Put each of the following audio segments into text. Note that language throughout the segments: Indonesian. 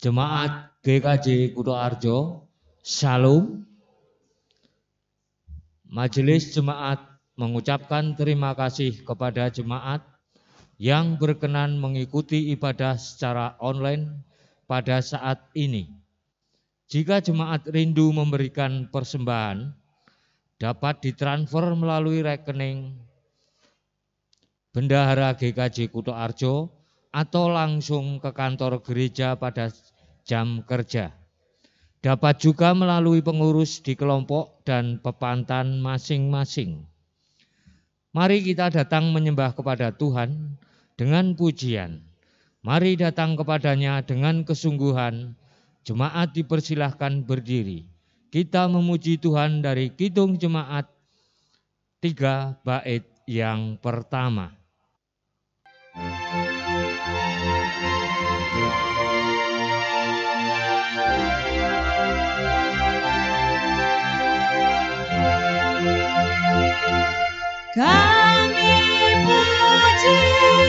Jemaat GKJ Kutoarjo, Shalom. Majelis Jemaat mengucapkan terima kasih kepada jemaat yang berkenan mengikuti ibadah secara online pada saat ini. Jika jemaat rindu memberikan persembahan, dapat ditransfer melalui rekening Bendahara GKJ Kutoarjo atau langsung ke kantor gereja pada jam kerja. Dapat juga melalui pengurus di kelompok dan pepantan masing-masing. Mari kita datang menyembah kepada Tuhan dengan pujian. Mari datang kepadanya dengan kesungguhan. Jemaat dipersilahkan berdiri. Kita memuji Tuhan dari Kidung Jemaat 3 bait yang pertama. Kami puji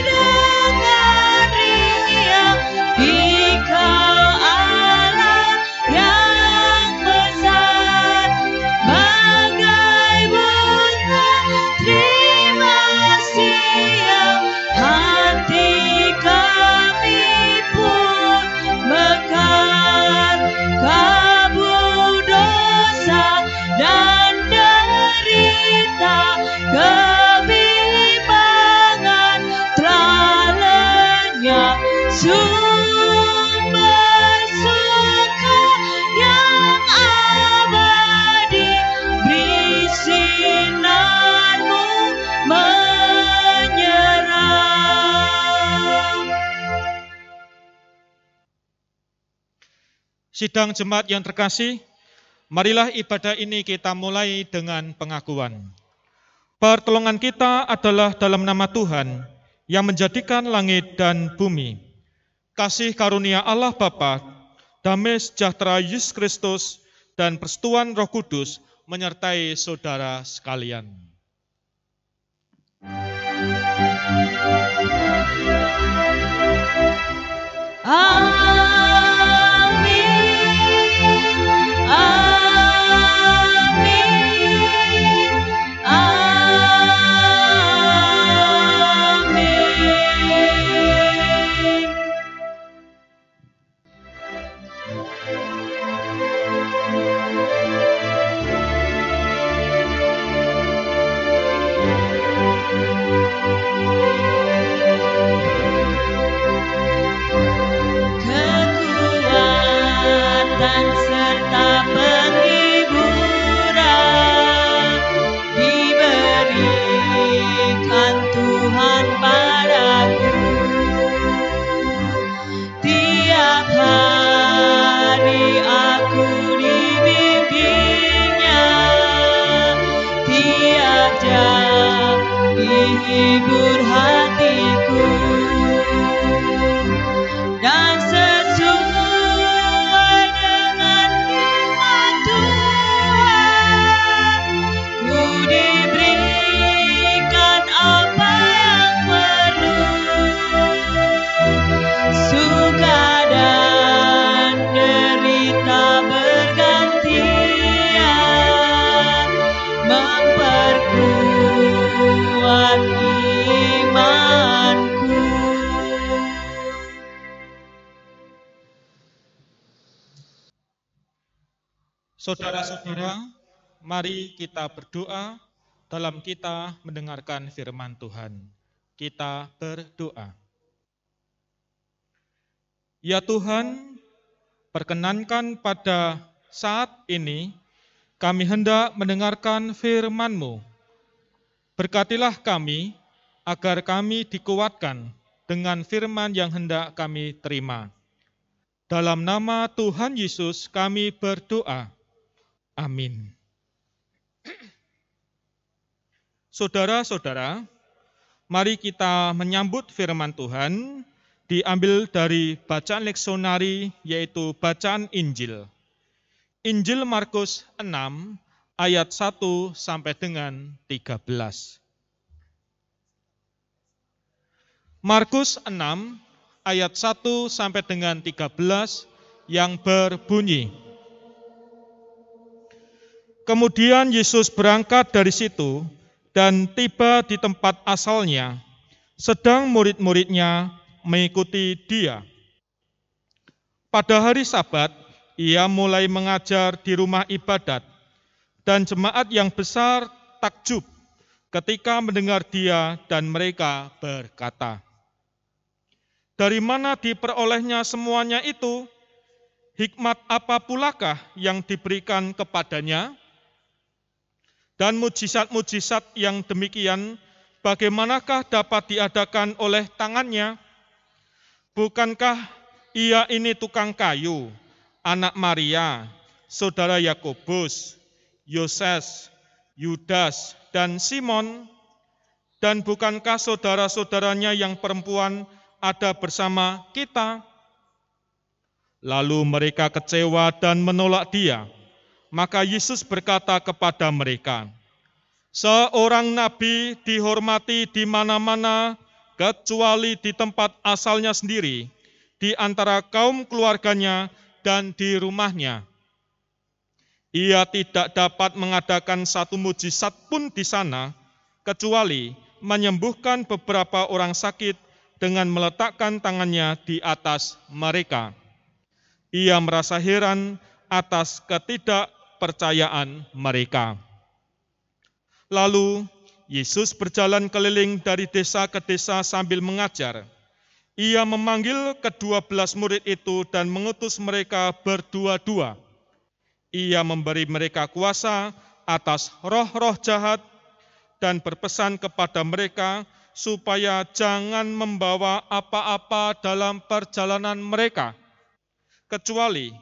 dengan riang Dikau Allah yang besar, bagai bunga terima siang, hati kami pun mekar, kabur dosa dan derita, kebimbangan telah lenyap, sumber suka yang abadi, beri sinarmu menyerang. Sidang jemaat yang terkasih, marilah ibadah ini kita mulai dengan pengakuan. Pertolongan kita adalah dalam nama Tuhan yang menjadikan langit dan bumi. Kasih karunia Allah Bapa, damai sejahtera Yesus Kristus, dan persekutuan Roh Kudus menyertai saudara sekalian. Kekuatan serta penghiburan diberikan Tuhan padaku. Tiap hari aku dibimbingnya, tiap jam dihibur hatiku, dan sesuai dengan firman Tuhan, ku diberikan apa yang perlu. Suka dan derita bergantian, memperkuat imanku. Saudara-saudara, mari kita berdoa dalam kita mendengarkan firman Tuhan. Kita berdoa. Ya Tuhan, perkenankan pada saat ini kami hendak mendengarkan firman-Mu. Berkatilah kami agar kami dikuatkan dengan firman yang hendak kami terima. Dalam nama Tuhan Yesus kami berdoa. Amin. Saudara-saudara, mari kita menyambut firman Tuhan, diambil dari bacaan leksionari, yaitu bacaan Injil. Injil Markus 6, ayat 1 sampai dengan 13. Markus 6, ayat 1 sampai dengan 13, yang berbunyi. Kemudian Yesus berangkat dari situ dan tiba di tempat asalnya, sedang murid-muridnya mengikuti dia. Pada hari Sabat, ia mulai mengajar di rumah ibadat, dan jemaat yang besar takjub ketika mendengar dia, dan mereka berkata, "Dari mana diperolehnya semuanya itu? Hikmat apa pulakah yang diberikan kepadanya? Dan mujizat-mujizat yang demikian, bagaimanakah dapat diadakan oleh tangannya? Bukankah ia ini tukang kayu, anak Maria, saudara Yakobus, Yoses, Yudas, dan Simon? Dan bukankah saudara-saudaranya yang perempuan ada bersama kita?" Lalu mereka kecewa dan menolak dia. Maka Yesus berkata kepada mereka, "Seorang nabi dihormati di mana-mana, kecuali di tempat asalnya sendiri, di antara kaum keluarganya dan di rumahnya. Ia tidak dapat mengadakan satu mujizat pun di sana, kecuali menyembuhkan beberapa orang sakit dengan meletakkan tangannya di atas mereka." Ia merasa heran atas ketidakpercayaan mereka. Lalu Yesus berjalan keliling dari desa ke desa sambil mengajar. Ia memanggil ke-12 murid itu dan mengutus mereka berdua-dua. Ia memberi mereka kuasa atas roh-roh jahat dan berpesan kepada mereka supaya jangan membawa apa-apa dalam perjalanan mereka, kecuali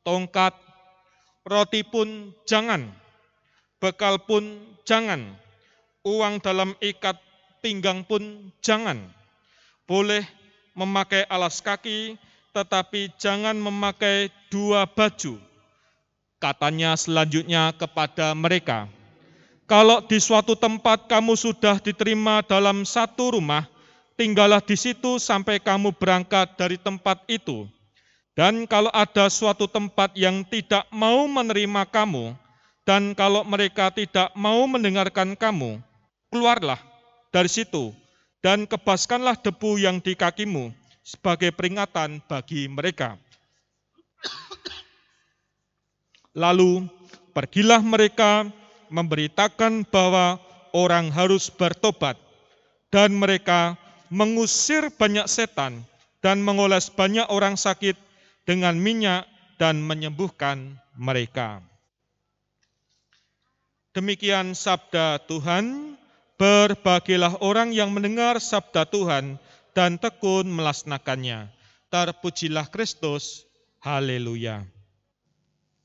tongkat, roti pun jangan, bekal pun jangan, uang dalam ikat pinggang pun jangan. Boleh memakai alas kaki, tetapi jangan memakai 2 baju. Katanya selanjutnya kepada mereka, "Kalau di suatu tempat kamu sudah diterima dalam satu rumah, tinggallah di situ sampai kamu berangkat dari tempat itu. Dan kalau ada suatu tempat yang tidak mau menerima kamu, dan kalau mereka tidak mau mendengarkan kamu, keluarlah dari situ dan kebaskanlah debu yang di kakimu sebagai peringatan bagi mereka." Lalu pergilah mereka memberitakan bahwa orang harus bertobat, dan mereka mengusir banyak setan dan mengoles banyak orang sakit dengan minyak dan menyembuhkan mereka. Demikian sabda Tuhan. Berbahagialah orang yang mendengar sabda Tuhan dan tekun melaksanakannya. Terpujilah Kristus. Haleluya.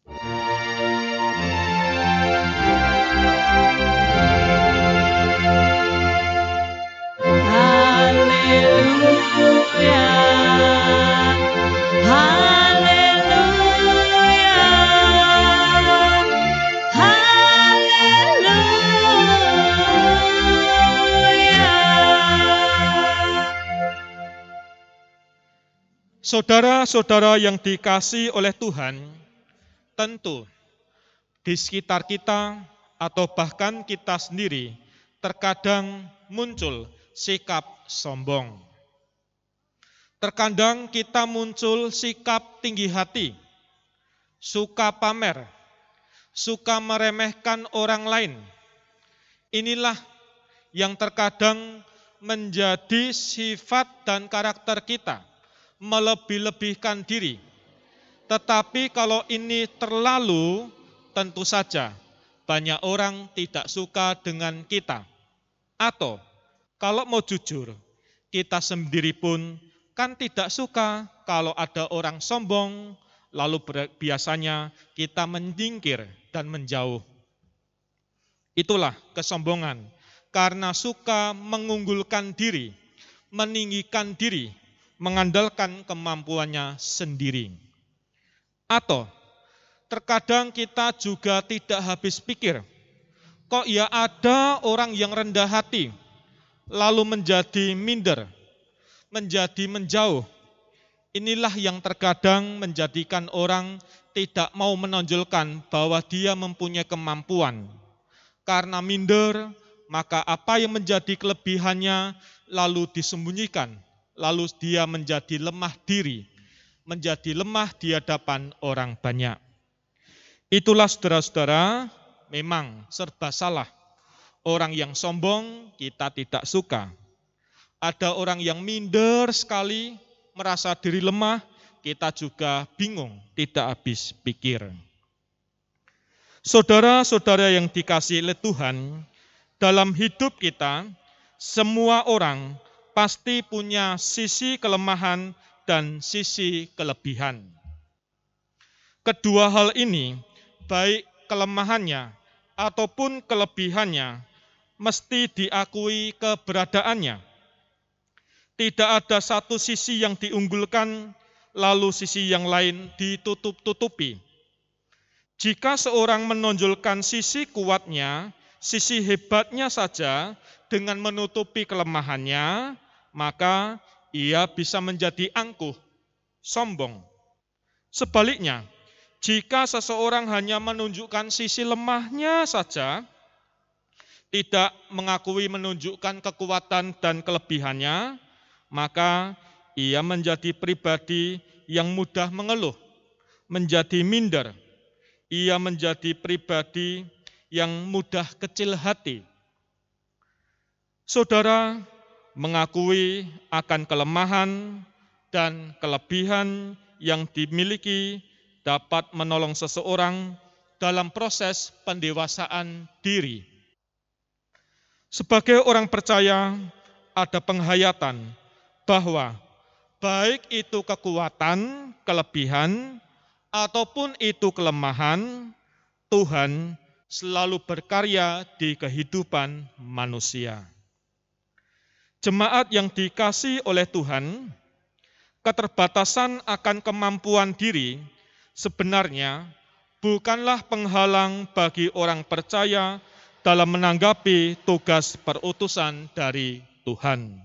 Haleluya, haleluya, haleluya. Saudara-saudara yang dikasihi oleh Tuhan, tentu di sekitar kita atau bahkan kita sendiri terkadang muncul sikap sombong. Terkadang kita muncul sikap tinggi hati, suka pamer, suka meremehkan orang lain. Inilah yang terkadang menjadi sifat dan karakter kita, melebih-lebihkan diri. Tetapi kalau ini terlalu, tentu saja banyak orang tidak suka dengan kita. Atau kalau mau jujur, kita sendiri pun kan tidak suka kalau ada orang sombong, lalu biasanya kita menyingkir dan menjauh. Itulah kesombongan, karena suka mengunggulkan diri, meninggikan diri, mengandalkan kemampuannya sendiri. Atau terkadang kita juga tidak habis pikir, kok ya ada orang yang rendah hati, lalu menjadi minder, menjadi menjauh. inilah yang terkadang menjadikan orang tidak mau menonjolkan bahwa dia mempunyai kemampuan. Karena minder, maka apa yang menjadi kelebihannya lalu disembunyikan, lalu dia menjadi lemah diri, menjadi lemah di hadapan orang banyak. Itulah saudara-saudara, memang serba salah. Orang yang sombong kita tidak suka. Ada orang yang minder sekali, merasa diri lemah, kita juga bingung, tidak habis pikir. Saudara-saudara yang dikasihi oleh Tuhan, dalam hidup kita, semua orang pasti punya sisi kelemahan dan sisi kelebihan. Kedua hal ini, baik kelemahannya ataupun kelebihannya, mesti diakui keberadaannya. Tidak ada satu sisi yang diunggulkan, lalu sisi yang lain ditutup-tutupi. Jika seorang menonjolkan sisi kuatnya, sisi hebatnya saja dengan menutupi kelemahannya, maka ia bisa menjadi angkuh, sombong. Sebaliknya, jika seseorang hanya menunjukkan sisi lemahnya saja, tidak mengakui menunjukkan kekuatan dan kelebihannya, maka ia menjadi pribadi yang mudah mengeluh, menjadi minder. Ia menjadi pribadi yang mudah kecil hati. Saudara, mengakui akan kelemahan dan kelebihan yang dimiliki dapat menolong seseorang dalam proses pendewasaan diri. Sebagai orang percaya, ada penghayatan bahwa baik itu kekuatan, kelebihan, ataupun itu kelemahan, Tuhan selalu berkarya di kehidupan manusia. Jemaat yang dikasihi oleh Tuhan, keterbatasan akan kemampuan diri sebenarnya bukanlah penghalang bagi orang percaya dalam menanggapi tugas perutusan dari Tuhan.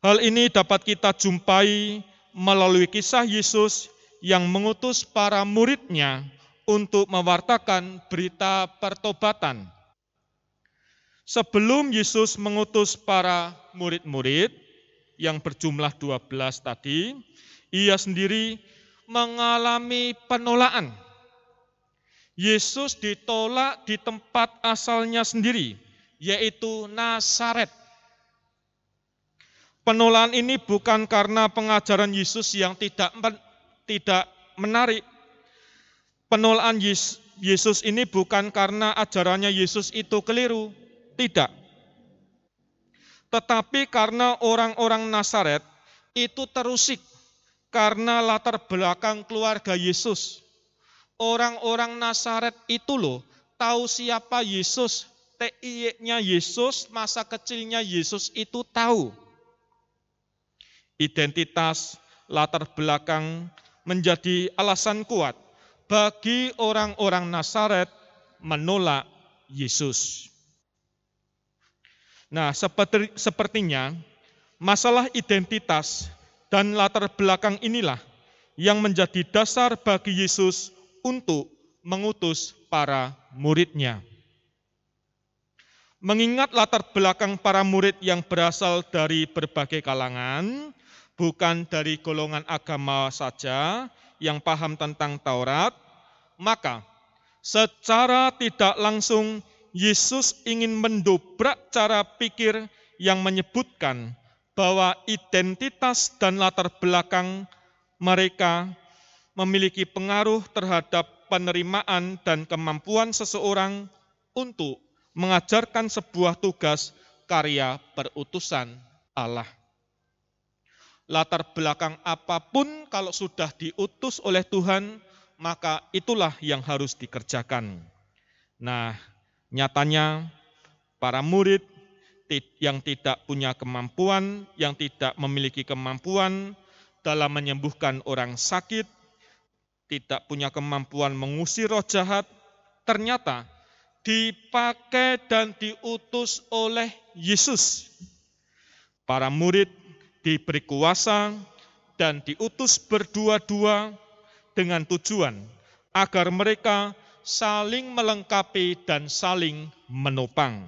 Hal ini dapat kita jumpai melalui kisah Yesus yang mengutus para muridnya untuk mewartakan berita pertobatan. Sebelum Yesus mengutus para murid-murid yang berjumlah 12 tadi, ia sendiri mengalami penolakan. Yesus ditolak di tempat asalnya sendiri, yaitu Nazaret. Penolakan ini bukan karena pengajaran Yesus yang tidak menarik. Penolakan Yesus ini bukan karena ajarannya Yesus itu keliru, tidak. Tetapi karena orang-orang Nazaret itu terusik karena latar belakang keluarga Yesus. Orang-orang Nazaret itu loh tahu siapa Yesus, TI-nya Yesus, masa kecilnya Yesus itu tahu. Identitas, latar belakang menjadi alasan kuat bagi orang-orang Nazaret menolak Yesus. Nah, sepertinya masalah identitas dan latar belakang inilah yang menjadi dasar bagi Yesus untuk mengutus para muridnya. Mengingat latar belakang para murid yang berasal dari berbagai kalangan, bukan dari golongan agama saja yang paham tentang Taurat, maka secara tidak langsung Yesus ingin mendobrak cara pikir yang menyebutkan bahwa identitas dan latar belakang mereka memiliki pengaruh terhadap penerimaan dan kemampuan seseorang untuk mengajarkan sebuah tugas karya perutusan Allah. Latar belakang apapun kalau sudah diutus oleh Tuhan, maka itulah yang harus dikerjakan. Nah, nyatanya para murid yang tidak punya kemampuan, yang tidak memiliki kemampuan dalam menyembuhkan orang sakit, tidak punya kemampuan mengusir roh jahat, ternyata dipakai dan diutus oleh Yesus. Para murid diberi kuasa dan diutus berdua-dua dengan tujuan agar mereka saling melengkapi dan saling menopang.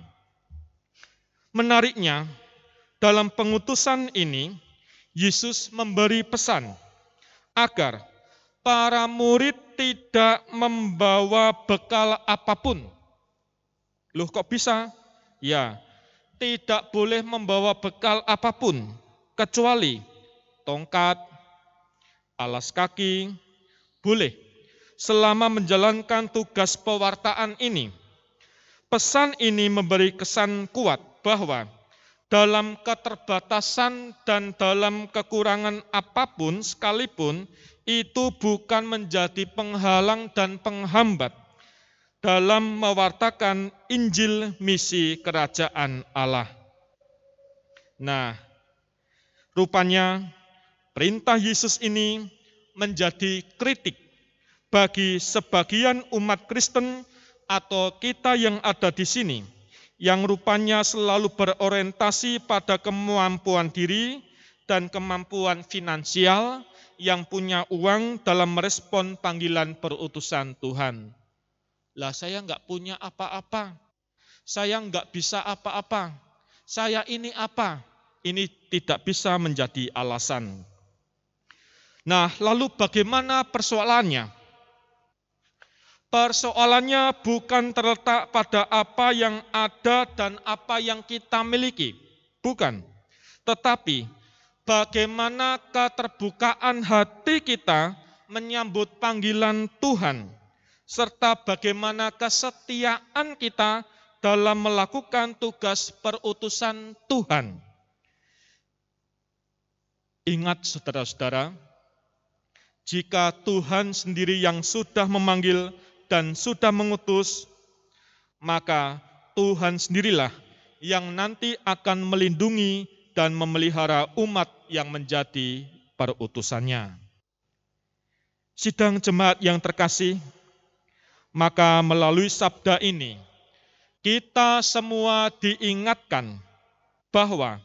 Menariknya, dalam pengutusan ini, Yesus memberi pesan agar para murid tidak membawa bekal apapun. Loh, kok bisa? Ya, tidak boleh membawa bekal apapun, kecuali tongkat, alas kaki, boleh, selama menjalankan tugas pewartaan ini. Pesan ini memberi kesan kuat bahwa dalam keterbatasan dan dalam kekurangan apapun sekalipun, itu bukan menjadi penghalang dan penghambat dalam mewartakan Injil misi kerajaan Allah. Nah, rupanya perintah Yesus ini menjadi kritik bagi sebagian umat Kristen atau kita yang ada di sini, yang rupanya selalu berorientasi pada kemampuan diri dan kemampuan finansial, yang punya uang dalam merespon panggilan perutusan Tuhan. Lah, saya enggak punya apa-apa, saya enggak bisa apa-apa, saya ini apa? Ini tidak bisa menjadi alasan. Nah, lalu bagaimana persoalannya? Persoalannya bukan terletak pada apa yang ada dan apa yang kita miliki, bukan. Tetapi bagaimana keterbukaan hati kita menyambut panggilan Tuhan, serta bagaimana kesetiaan kita dalam melakukan tugas perutusan Tuhan. Ingat saudara-saudara, jika Tuhan sendiri yang sudah memanggil dan sudah mengutus, maka Tuhan sendirilah yang nanti akan melindungi dan memelihara umat yang menjadi perutusannya. Sidang jemaat yang terkasih, maka melalui sabda ini, kita semua diingatkan bahwa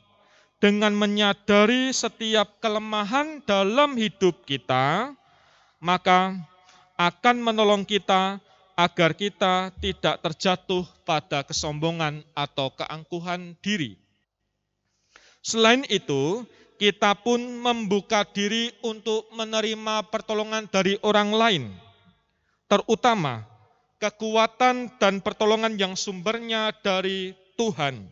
dengan menyadari setiap kelemahan dalam hidup kita, maka akan menolong kita agar kita tidak terjatuh pada kesombongan atau keangkuhan diri. Selain itu, kita pun membuka diri untuk menerima pertolongan dari orang lain, terutama kekuatan dan pertolongan yang sumbernya dari Tuhan.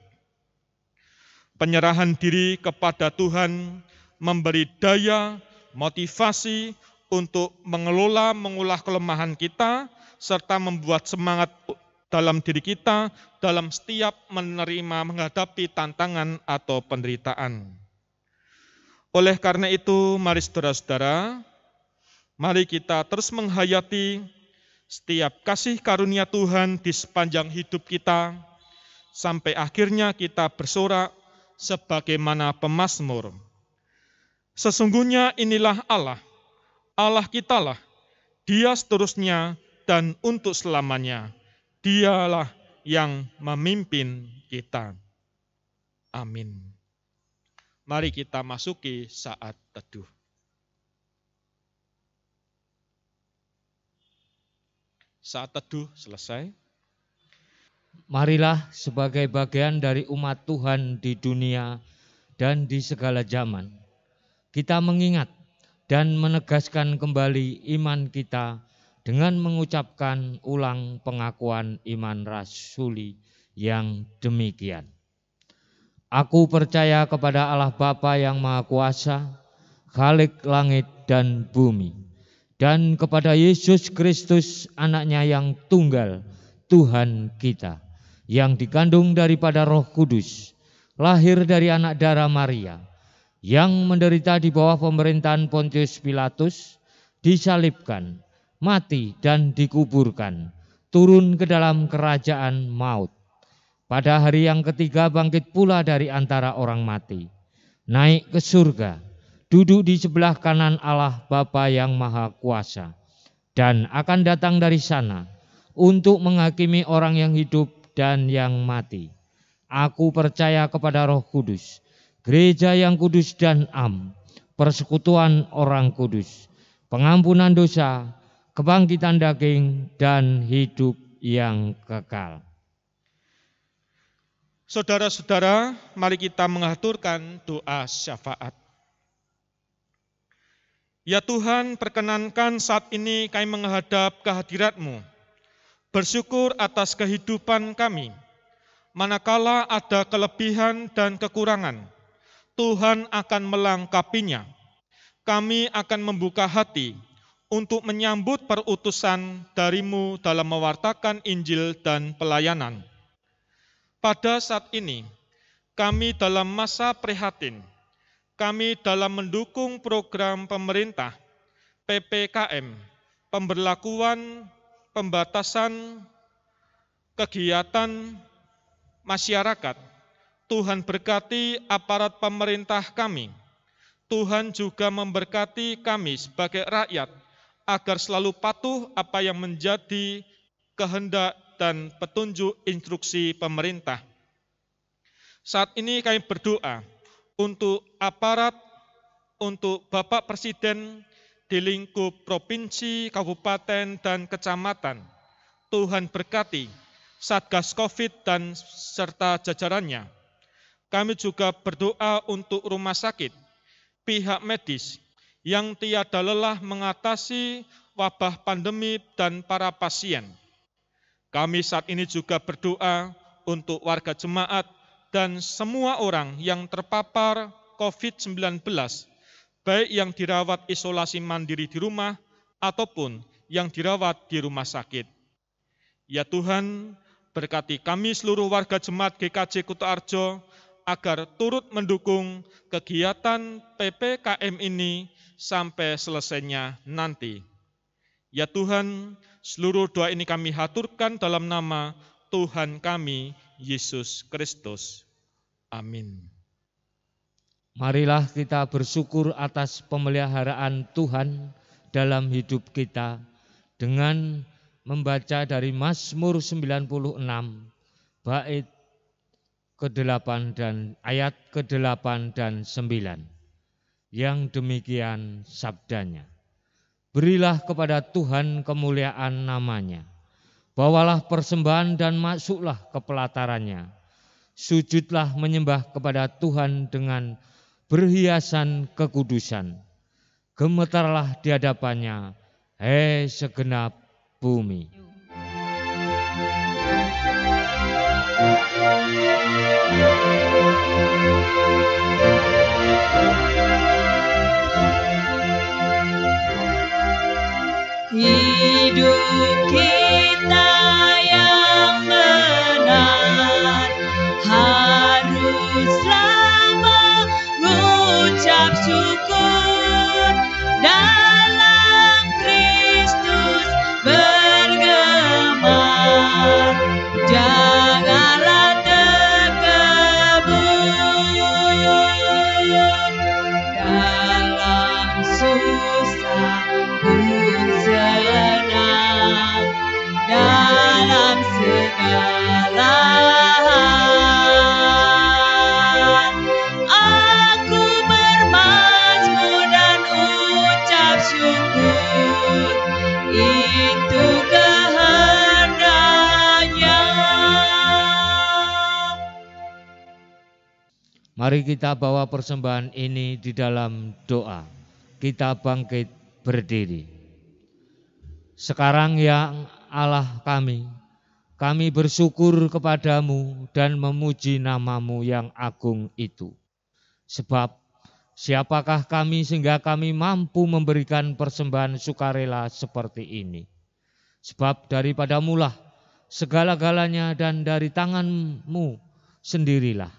Penyerahan diri kepada Tuhan memberi daya, motivasi untuk mengolah kelemahan kita, serta membuat semangat dalam diri kita dalam setiap menghadapi tantangan atau penderitaan. Oleh karena itu, mari saudara-saudara, mari kita terus menghayati setiap kasih karunia Tuhan di sepanjang hidup kita, sampai akhirnya kita bersorak sebagaimana pemazmur. Sesungguhnya inilah Allah, Allah kitalah, Dia seterusnya dan untuk selamanya. Dialah yang memimpin kita. Amin. Mari kita masuki saat teduh. Saat teduh selesai. Marilah sebagai bagian dari umat Tuhan di dunia dan di segala zaman, kita mengingat dan menegaskan kembali iman kita dengan mengucapkan ulang pengakuan iman rasuli yang demikian. Aku percaya kepada Allah Bapa yang Maha Kuasa, Khalik langit dan bumi, dan kepada Yesus Kristus anaknya yang tunggal, Tuhan kita, yang dikandung daripada Roh Kudus, lahir dari anak darah Maria, yang menderita di bawah pemerintahan Pontius Pilatus, disalibkan, mati dan dikuburkan, turun ke dalam kerajaan maut. Pada hari yang ketiga bangkit pula dari antara orang mati, naik ke surga, duduk di sebelah kanan Allah Bapa yang Maha Kuasa, dan akan datang dari sana untuk menghakimi orang yang hidup dan yang mati. Aku percaya kepada Roh Kudus, gereja yang kudus dan am, persekutuan orang kudus, pengampunan dosa, kebangkitan daging, dan hidup yang kekal. Saudara-saudara, mari kita mengaturkan doa syafaat. Ya Tuhan, perkenankan saat ini kami menghadap kehadirat-Mu, bersyukur atas kehidupan kami. Manakala ada kelebihan dan kekurangan, Tuhan akan melengkapinya. Kami akan membuka hati untuk menyambut perutusan dari-Mu dalam mewartakan Injil dan pelayanan. Pada saat ini, kami dalam masa prihatin. Kami dalam mendukung program pemerintah, PPKM, pemberlakuan, pembatasan, kegiatan masyarakat. Tuhan berkati aparat pemerintah kami. Tuhan juga memberkati kami sebagai rakyat, agar selalu patuh apa yang menjadi kehendak dan petunjuk instruksi pemerintah. Saat ini kami berdoa untuk aparat, untuk Bapak Presiden di lingkup provinsi, kabupaten, dan kecamatan. Tuhan berkati Satgas COVID dan serta jajarannya. Kami juga berdoa untuk rumah sakit, pihak medis yang tiada lelah mengatasi wabah pandemi dan para pasien. Kami saat ini juga berdoa untuk warga jemaat dan semua orang yang terpapar COVID-19, baik yang dirawat isolasi mandiri di rumah ataupun yang dirawat di rumah sakit. Ya Tuhan, berkati kami seluruh warga jemaat GKJ Kutoarjo agar turut mendukung kegiatan PPKM ini sampai selesainya nanti. Ya Tuhan, seluruh doa ini kami haturkan dalam nama Tuhan kami, Yesus Kristus. Amin. Marilah kita bersyukur atas pemeliharaan Tuhan dalam hidup kita dengan membaca dari Mazmur 96 bait ke-8 dan ayat ke-8 dan 9. Yang demikian sabdanya. Berilah kepada Tuhan kemuliaan namanya. Bawalah persembahan dan masuklah ke pelatarannya. Sujudlah menyembah kepada Tuhan dengan berhiasan kekudusan. Gemetarlah di hadapannya, hei segenap bumi. Hidup kita yang benar haruslah mengucap syukur dalam Kristus bergema. Janganlah terkebun dalam susah pun senang, dalam segala hal. Aku bermazmur dan ucap syukur, itu kehendaknya. Mari kita bawa persembahan ini di dalam doa. Kita bangkit berdiri. Sekarang ya Allah kami bersyukur kepadamu dan memuji namamu yang agung itu. Sebab siapakah kami sehingga kami mampu memberikan persembahan sukarela seperti ini. Sebab daripadamulah segala-galanya dan dari tanganmu sendirilah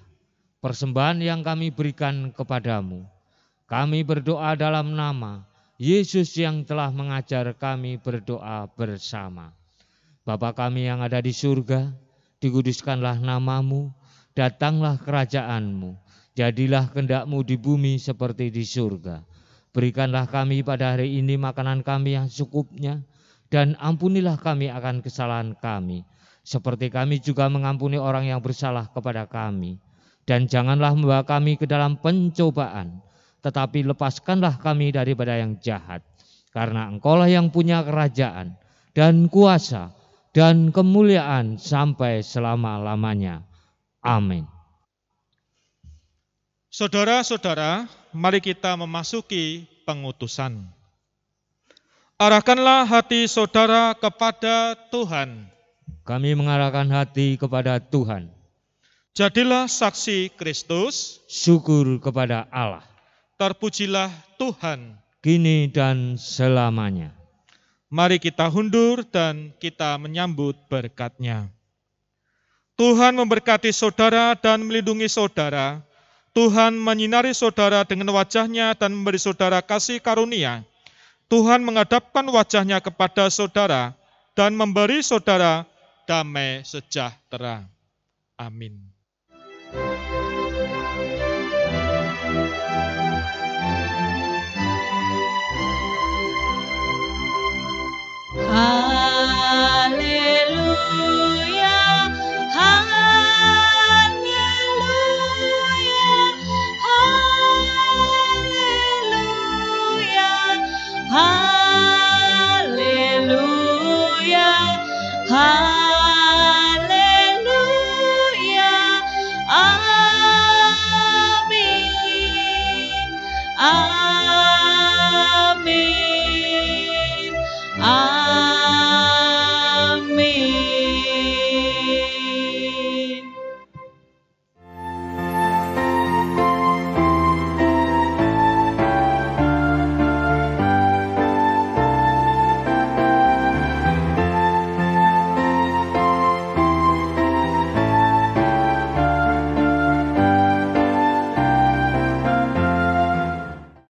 persembahan yang kami berikan kepadamu. Kami berdoa dalam nama Yesus yang telah mengajar kami berdoa bersama. Bapa kami yang ada di surga, dikuduskanlah namamu, datanglah kerajaanmu, jadilah kehendak-mu di bumi seperti di surga. Berikanlah kami pada hari ini makanan kami yang secukupnya, dan ampunilah kami akan kesalahan kami, seperti kami juga mengampuni orang yang bersalah kepada kami. Dan janganlah membawa kami ke dalam pencobaan, tetapi lepaskanlah kami daripada yang jahat. Karena Engkaulah yang punya kerajaan dan kuasa dan kemuliaan sampai selama-lamanya. Amin. Saudara-saudara, mari kita memasuki pengutusan. Arahkanlah hati saudara kepada Tuhan. Kami mengarahkan hati kepada Tuhan. Jadilah saksi Kristus. Syukur kepada Allah. Terpujilah Tuhan. Kini dan selamanya. Mari kita hundur dan kita menyambut berkat-Nya. Tuhan memberkati saudara dan melindungi saudara. Tuhan menyinari saudara dengan wajah-Nya dan memberi saudara kasih karunia. Tuhan menghadapkan wajah-Nya kepada saudara dan memberi saudara damai sejahtera. Amin.